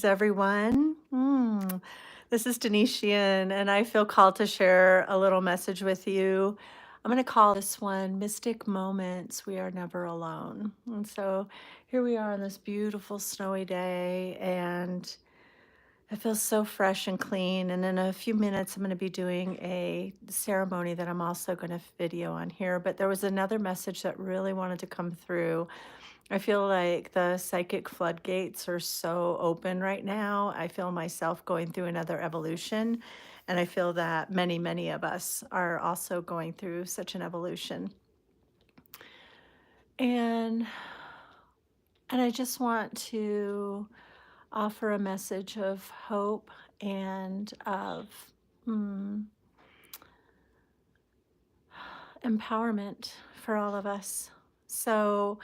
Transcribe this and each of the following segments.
Everyone. This is Denise Sheehan, and I feel called to share a little message with you. I'm going to call this one Mystic Moments We Are Never Alone. And so here we are on this beautiful snowy day, and it feels so fresh and clean. And in a few minutes, I'm going to be doing a ceremony that I'm also going to video on here. But there was another message that really wanted to come through. I feel like the psychic floodgates are so open right now. I feel myself going through another evolution. And I feel that many, many of us are also going through such an evolution. And and I just want to offer a message of hope and of mm, empowerment for all of us. So,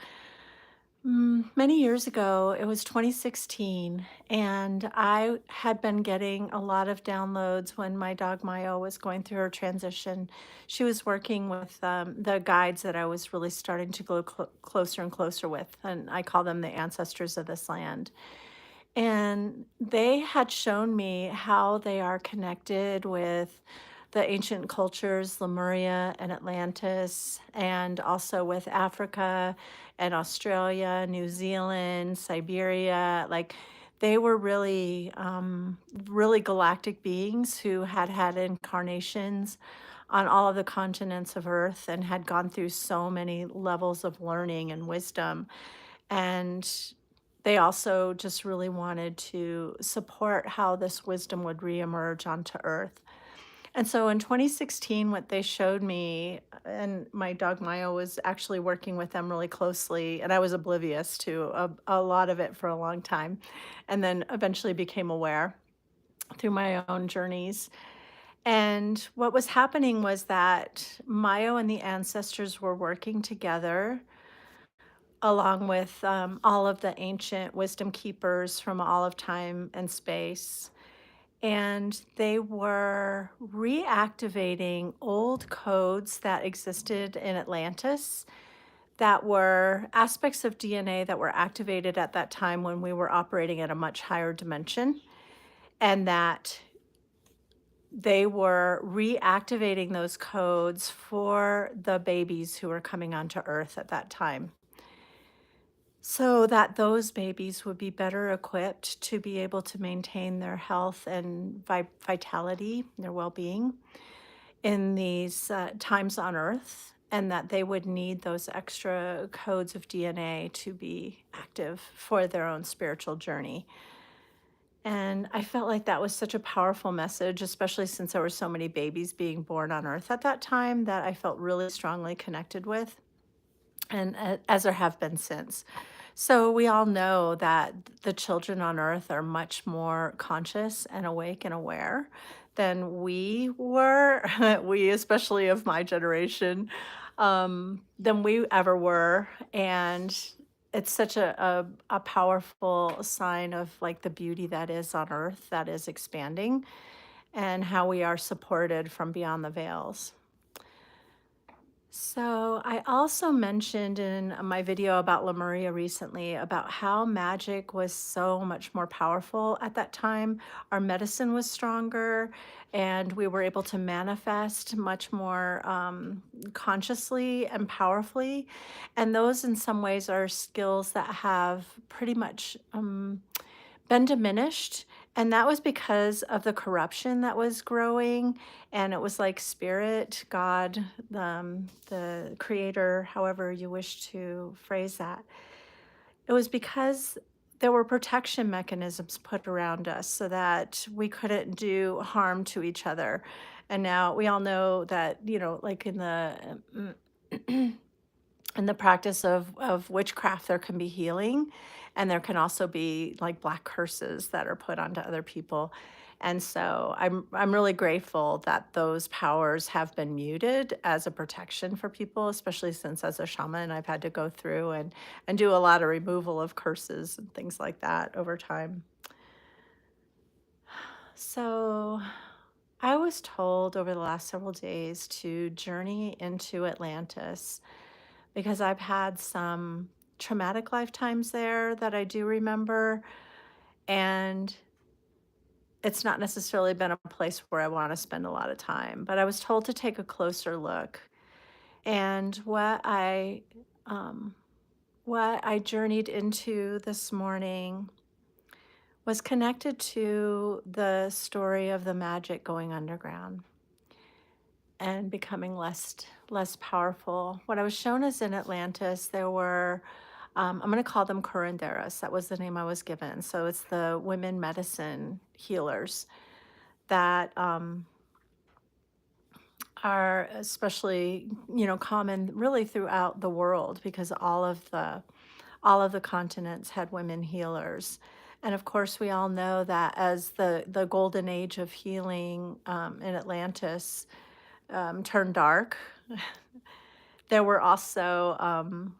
many years ago, it was 2016, and I had been getting a lot of downloads when my dog Mayo was going through her transition. She was working with the guides that I was really starting to go closer and closer with, and I call them the ancestors of this land. And they had shown me how they are connected with the ancient cultures, Lemuria and Atlantis, and also with Africa and Australia, New Zealand, Siberia. Like they were really, really galactic beings who had had incarnations on all of the continents of Earth and had gone through so many levels of learning and wisdom. And they also just really wanted to support how this wisdom would reemerge onto Earth. And so in 2016, what they showed me, and my dog Maya was actually working with them really closely, and I was oblivious to a lot of it for a long time, and then eventually became aware through my own journeys. And what was happening was that Mayo and the ancestors were working together along with all of the ancient wisdom keepers from all of time and space. And they were reactivating old codes that existed in Atlantis that were aspects of DNA that were activated at that time when we were operating at a much higher dimension. And that they were reactivating those codes for the babies who were coming onto Earth at that time, so that those babies would be better equipped to be able to maintain their health and vitality, their well-being in these times on Earth, and that they would need those extra codes of DNA to be active for their own spiritual journey. And I felt like that was such a powerful message, especially since there were so many babies being born on Earth at that time, that I felt really strongly connected with, and as there have been since. So we all know that the children on Earth are much more conscious and awake and aware than we were, we especially of my generation, than we ever were. And it's such a powerful sign of like the beauty that is on Earth that is expanding, and how we are supported from beyond the veils. So, I also mentioned in my video about Lemuria recently about how magic was so much more powerful at that time. Our medicine was stronger, and we were able to manifest much more consciously and powerfully. And those, in some ways, are skills that have pretty much been diminished. And that was because of the corruption that was growing. And it was like spirit, God, the creator, however you wish to phrase that. It was because there were protection mechanisms put around us so that we couldn't do harm to each other. And now we all know that, like in the practice of witchcraft, there can be healing, and there can also be like black curses that are put onto other people. And so I'm really grateful that those powers have been muted as a protection for people, especially since as a shaman I've had to go through and do a lot of removal of curses and things like that over time. So I was told over the last several days to journey into Atlantis because I've had some traumatic lifetimes there that I do remember. And it's not necessarily been a place where I want to spend a lot of time, but I was told to take a closer look. And um, what I journeyed into this morning was connected to the story of the magic going underground and becoming less powerful. What I was shown is in Atlantis, there were I'm going to call them curanderas. That was the name I was given. So it's the women medicine healers that are especially, common really throughout the world because all of the continents had women healers. And of course, we all know that as the golden age of healing in Atlantis turned dark, there were also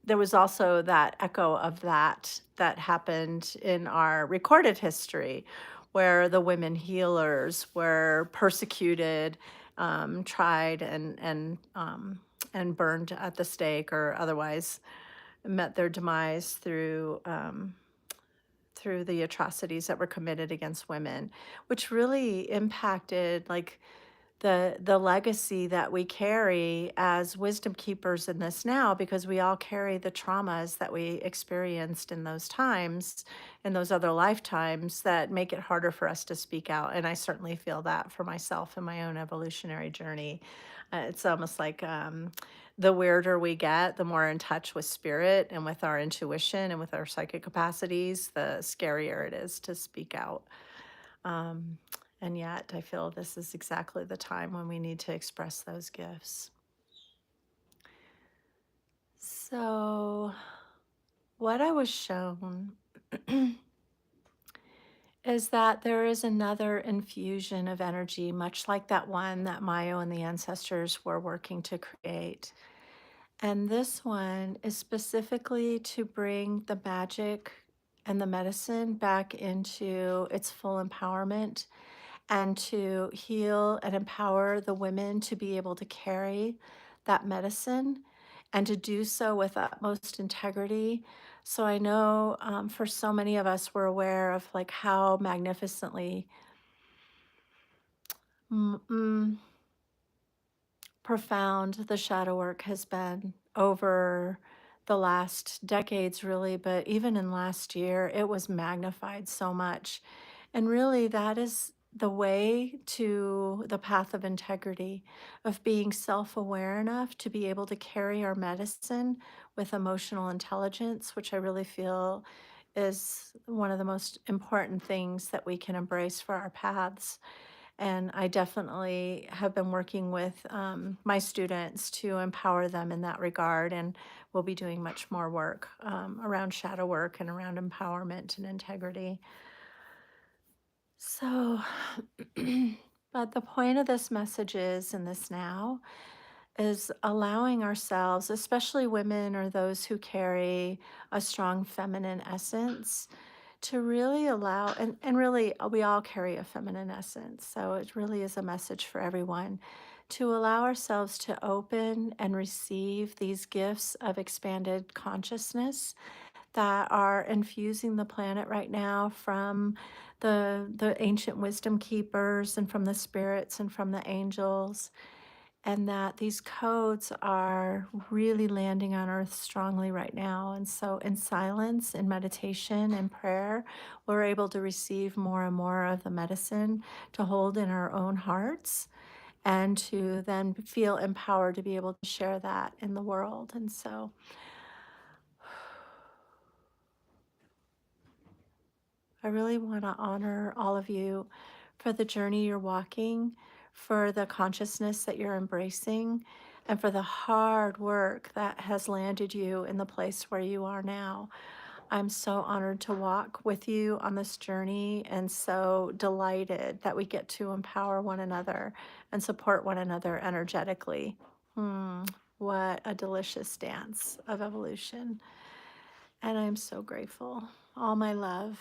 there was also that echo of that happened in our recorded history, where the women healers were persecuted, tried, and burned at the stake, or otherwise met their demise through the atrocities that were committed against women, which really impacted like the legacy that we carry as wisdom keepers in this now, because we all carry the traumas that we experienced in those times, in those other lifetimes, that make it harder for us to speak out. And I certainly feel that for myself in my own evolutionary journey. It's almost like the weirder we get, the more in touch with spirit and with our intuition and with our psychic capacities, the scarier it is to speak out. Um, and yet, I feel this is exactly the time when we need to express those gifts. So, what I was shown is that there is another infusion of energy, much like that one that Mayo and the ancestors were working to create. And this one is specifically to bring the magic and the medicine back into its full empowerment, and to heal and empower the women to be able to carry that medicine and to do so with utmost integrity. So I know for so many of us, we're aware of like how magnificently mm, mm, profound the shadow work has been over the last decades, really, but even in last year, it was magnified so much. And really, that is the way to the path of integrity, of being self aware enough to be able to carry our medicine with emotional intelligence, which I really feel is one of the most important things that we can embrace for our paths. And I definitely have been working with my students to empower them in that regard. And we'll be doing much more work around shadow work and around empowerment and integrity. So, but the point of this message is in this now is allowing ourselves, especially women or those who carry a strong feminine essence, to really allow, and really we all carry a feminine essence. So it really is a message for everyone to allow ourselves to open and receive these gifts of expanded consciousness that are infusing the planet right now from the ancient wisdom keepers and from the spirits and from the angels, and that these codes are really landing on earth strongly right now. And so in silence, in meditation, in prayer, we're able to receive more and more of the medicine to hold in our own hearts, and to then feel empowered to be able to share that in the world. And so I really want to honor all of you for the journey you're walking, for the consciousness that you're embracing, and for the hard work that has landed you in the place where you are now. I'm so honored to walk with you on this journey, and so delighted that we get to empower one another and support one another energetically. Hmm, what a delicious dance of evolution. And I'm so grateful. All my love.